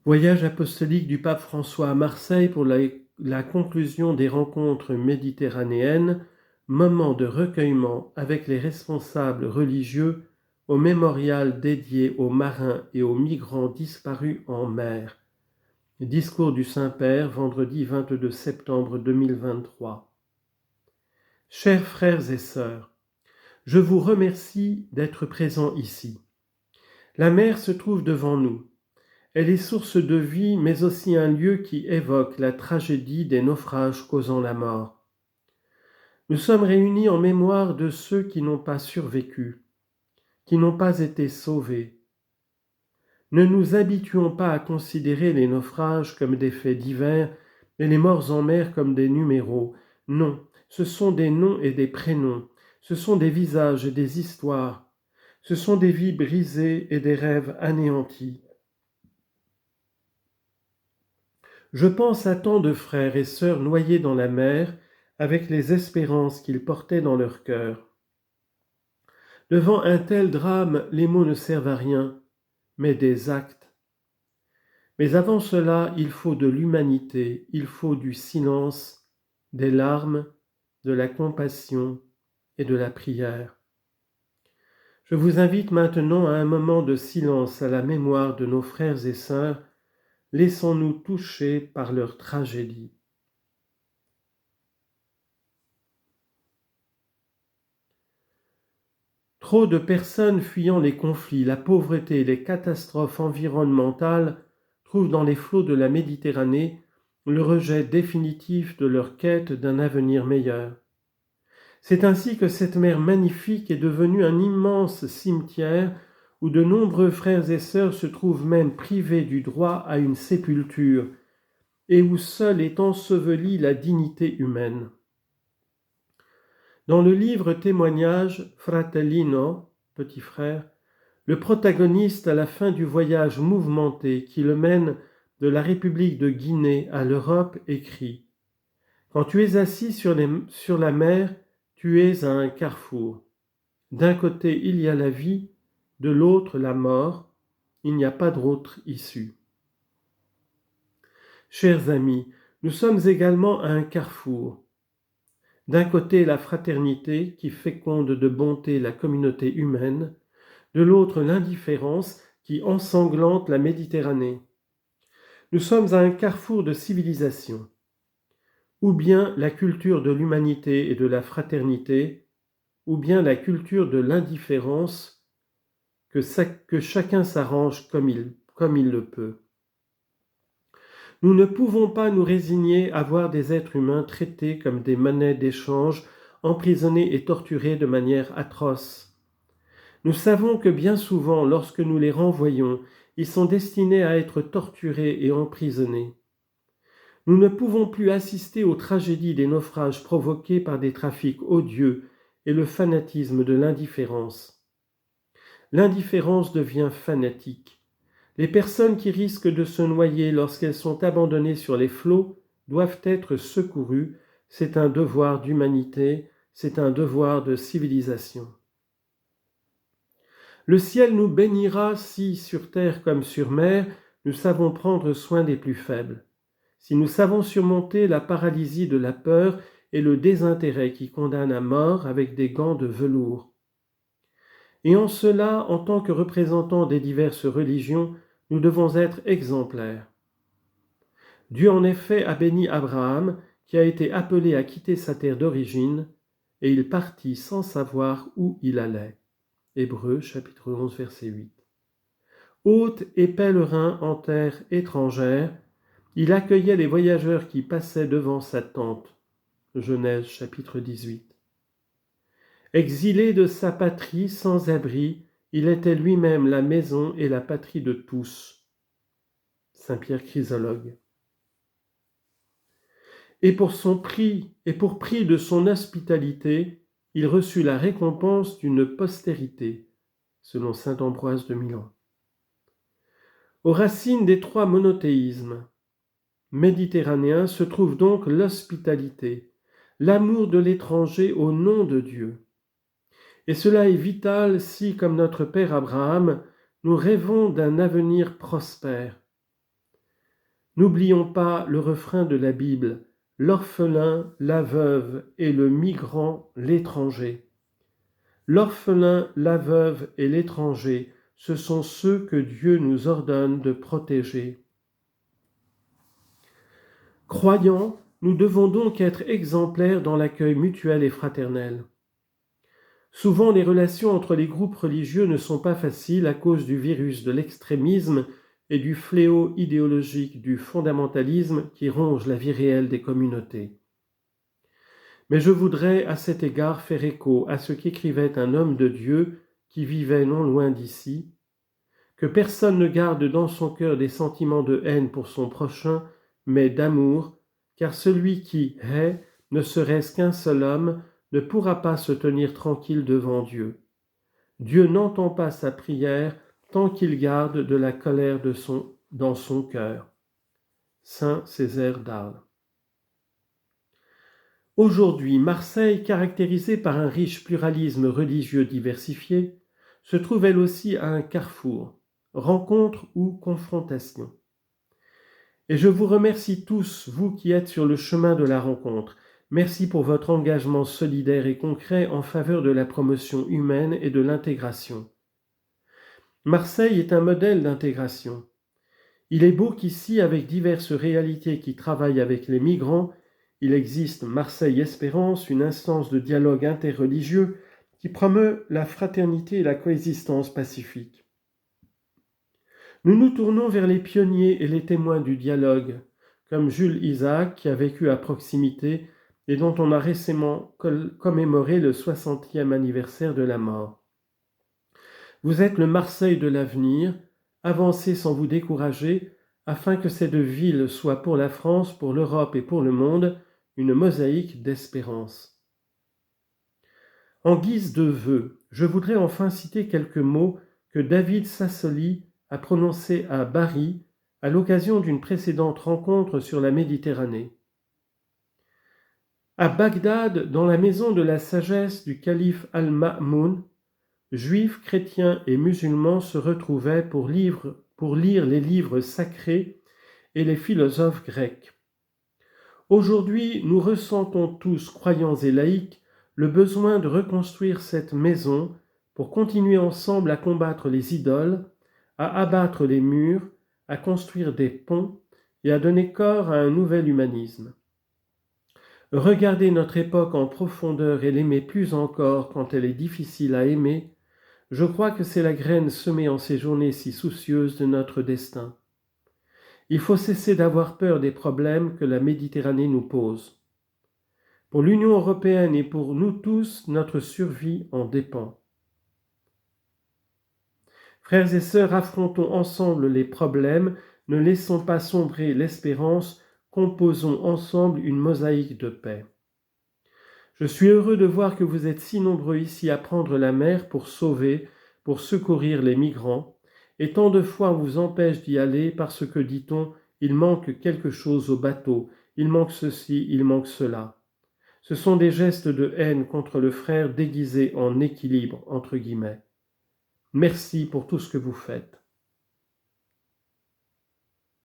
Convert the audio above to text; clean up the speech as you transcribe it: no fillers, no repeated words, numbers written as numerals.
Voyage apostolique du pape François à Marseille pour la conclusion des rencontres méditerranéennes, moment de recueillement avec les responsables religieux au mémorial dédié aux marins et aux migrants disparus en mer. Discours du Saint-Père, vendredi 22 septembre 2023. Chers frères et sœurs, je vous remercie d'être présents ici. La mer se trouve devant nous. Elle est source de vie, mais aussi un lieu qui évoque la tragédie des naufrages causant la mort. Nous sommes réunis en mémoire de ceux qui n'ont pas survécu, qui n'ont pas été sauvés. Ne nous habituons pas à considérer les naufrages comme des faits divers et les morts en mer comme des numéros. Non, ce sont des noms et des prénoms, ce sont des visages et des histoires, ce sont des vies brisées et des rêves anéantis. Je pense à tant de frères et sœurs noyés dans la mer avec les espérances qu'ils portaient dans leur cœur. Devant un tel drame, les mots ne servent à rien, mais des actes. Mais avant cela, il faut de l'humanité, il faut du silence, des larmes, de la compassion et de la prière. Je vous invite maintenant à un moment de silence à la mémoire de nos frères et sœurs. Laissons-nous toucher par leur tragédie. Trop de personnes fuyant les conflits, la pauvreté et les catastrophes environnementales trouvent dans les flots de la Méditerranée le rejet définitif de leur quête d'un avenir meilleur. C'est ainsi que cette mer magnifique est devenue un immense cimetière où de nombreux frères et sœurs se trouvent même privés du droit à une sépulture et où seule est ensevelie la dignité humaine. Dans le livre témoignage Fratellino, petit frère, le protagoniste à la fin du voyage mouvementé qui le mène de la République de Guinée à l'Europe écrit « Quand tu es assis sur la mer, tu es à un carrefour. D'un côté il y a la vie, de l'autre la mort, il n'y a pas d'autre issue. » Chers amis, nous sommes également à un carrefour. D'un côté la fraternité qui féconde de bonté la communauté humaine, de l'autre l'indifférence qui ensanglante la Méditerranée. Nous sommes à un carrefour de civilisation. Ou bien la culture de l'humanité et de la fraternité, ou bien la culture de l'indifférence, que chacun s'arrange comme il le peut. Nous ne pouvons pas nous résigner à voir des êtres humains traités comme des monnaies d'échange, emprisonnés et torturés de manière atroce. Nous savons que bien souvent, lorsque nous les renvoyons, ils sont destinés à être torturés et emprisonnés. Nous ne pouvons plus assister aux tragédies des naufrages provoqués par des trafics odieux et le fanatisme de l'indifférence. L'indifférence devient fanatique. Les personnes qui risquent de se noyer lorsqu'elles sont abandonnées sur les flots doivent être secourues. C'est un devoir d'humanité, c'est un devoir de civilisation. Le ciel nous bénira si, sur terre comme sur mer, nous savons prendre soin des plus faibles, si nous savons surmonter la paralysie de la peur et le désintérêt qui condamne à mort avec des gants de velours. Et en cela, en tant que représentants des diverses religions, nous devons être exemplaires. Dieu en effet a béni Abraham, qui a été appelé à quitter sa terre d'origine, et il partit sans savoir où il allait. Hébreux chapitre 11 verset 8. Hôte et pèlerin en terre étrangère, il accueillait les voyageurs qui passaient devant sa tente. Genèse chapitre 18. Exilé de sa patrie sans abri, il était lui-même la maison et la patrie de tous. Saint Pierre Chrysologue. Et pour prix de son hospitalité, il reçut la récompense d'une postérité, selon saint Ambroise de Milan. Aux racines des trois monothéismes méditerranéens se trouve donc l'hospitalité, l'amour de l'étranger au nom de Dieu. Et cela est vital si, comme notre père Abraham, nous rêvons d'un avenir prospère. N'oublions pas le refrain de la Bible, l'orphelin, la veuve et le migrant, l'étranger. L'orphelin, la veuve et l'étranger, ce sont ceux que Dieu nous ordonne de protéger. Croyants, nous devons donc être exemplaires dans l'accueil mutuel et fraternel. Souvent, les relations entre les groupes religieux ne sont pas faciles à cause du virus de l'extrémisme et du fléau idéologique du fondamentalisme qui ronge la vie réelle des communautés. Mais je voudrais à cet égard faire écho à ce qu'écrivait un homme de Dieu qui vivait non loin d'ici, que personne ne garde dans son cœur des sentiments de haine pour son prochain, mais d'amour, car celui qui hait, ne serait-ce qu'un seul homme, ne pourra pas se tenir tranquille devant Dieu. Dieu n'entend pas sa prière tant qu'il garde de la colère dans son cœur. Saint Césaire d'Arles. Aujourd'hui, Marseille, caractérisée par un riche pluralisme religieux diversifié, se trouve elle aussi à un carrefour, rencontre ou confrontation. Et je vous remercie tous, vous qui êtes sur le chemin de la rencontre. Merci pour votre engagement solidaire et concret en faveur de la promotion humaine et de l'intégration. Marseille est un modèle d'intégration. Il est beau qu'ici, avec diverses réalités qui travaillent avec les migrants, il existe Marseille Espérance, une instance de dialogue interreligieux qui promeut la fraternité et la coexistence pacifique. Nous nous tournons vers les pionniers et les témoins du dialogue, comme Jules Isaac qui a vécu à proximité et dont on a récemment commémoré le 60e anniversaire de la mort. Vous êtes le Marseille de l'avenir, avancez sans vous décourager, afin que cette ville soit pour la France, pour l'Europe et pour le monde une mosaïque d'espérance. En guise de vœu, je voudrais enfin citer quelques mots que David Sassoli a prononcés à Bari à l'occasion d'une précédente rencontre sur la Méditerranée. À Bagdad, dans la maison de la sagesse du calife Al-Ma'moun, juifs, chrétiens et musulmans se retrouvaient pour lire les livres sacrés et les philosophes grecs. Aujourd'hui, nous ressentons tous, croyants et laïcs, le besoin de reconstruire cette maison pour continuer ensemble à combattre les idoles, à abattre les murs, à construire des ponts et à donner corps à un nouvel humanisme. Regarder notre époque en profondeur et l'aimer plus encore quand elle est difficile à aimer, je crois que c'est la graine semée en ces journées si soucieuses de notre destin. Il faut cesser d'avoir peur des problèmes que la Méditerranée nous pose. Pour l'Union européenne et pour nous tous, notre survie en dépend. Frères et sœurs, affrontons ensemble les problèmes, ne laissons pas sombrer l'espérance, composons ensemble une mosaïque de paix. Je suis heureux de voir que vous êtes si nombreux ici à prendre la mer pour sauver, pour secourir les migrants, et tant de fois on vous empêche d'y aller parce que, dit-on, il manque quelque chose au bateau, il manque ceci, il manque cela. Ce sont des gestes de haine contre le frère déguisés en équilibre, entre guillemets. Merci pour tout ce que vous faites.